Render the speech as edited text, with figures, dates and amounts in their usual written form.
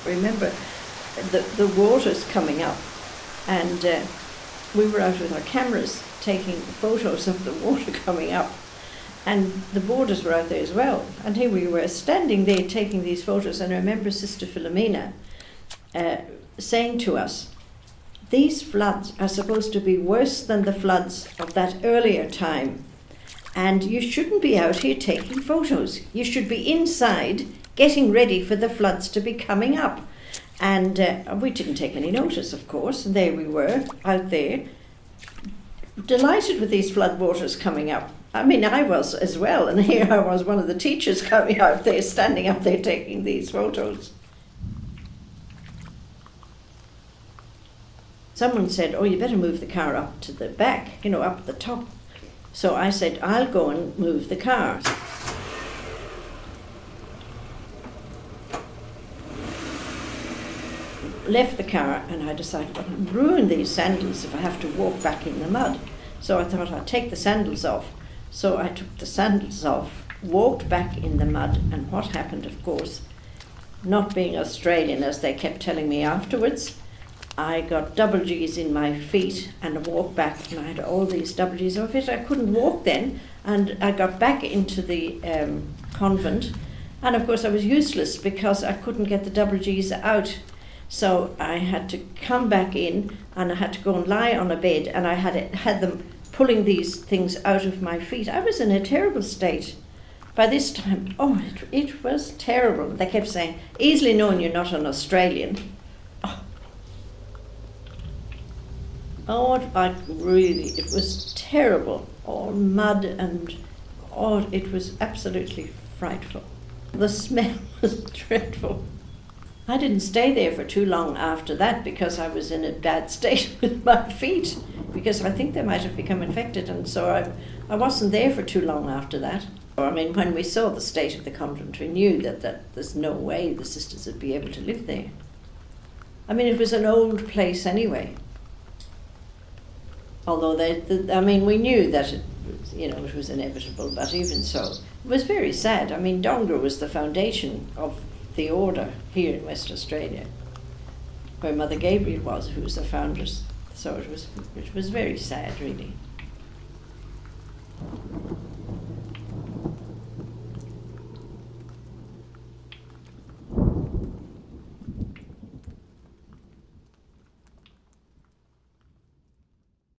Remember the water's coming up, and we were out with our cameras taking photos of the water coming up, and the boarders were out there as well, and here we were standing there taking these photos. And I remember Sister Philomena saying to us, these floods are supposed to be worse than the floods of that earlier time, and you shouldn't be out here taking photos. You should be inside getting ready for the floods to be coming up. And we didn't take any notice, of course, and there we were out there, delighted with these flood waters coming up. I mean, I was as well, and here I was, one of the teachers coming out there, standing up there taking these photos. Someone said, oh, you better move the car up to the back, up at the top. So I said, I'll go and move the car. Left the car, and I decided, well, I'll ruin these sandals if I have to walk back in the mud. So I thought I'd take the sandals off. So I took the sandals off, walked back in the mud, and what happened, of course, not being Australian, as they kept telling me afterwards, I got double G's in my feet, and I walked back, and I had all these double G's of it. I couldn't walk then, and I got back into the convent, and of course I was useless because I couldn't get the double G's out. So I had to come back in, and I had to go and lie on a bed, and I had them pulling these things out of my feet. I was in a terrible state. By this time, it was terrible. They kept saying, easily knowing you're not an Australian. It was terrible. All mud, and it was absolutely frightful. The smell was dreadful. I didn't stay there for too long after that because I was in a bad state with my feet, because I think they might have become infected, and so I wasn't there for too long after that. I mean, when we saw the state of the convent, we knew that there's no way the sisters would be able to live there. I mean, it was an old place anyway. Although we knew that it was inevitable, but even so, it was very sad. I mean, Dongara was the foundation of the order here in West Australia, where Mother Gabriel was, who was the foundress. So it was very sad, really.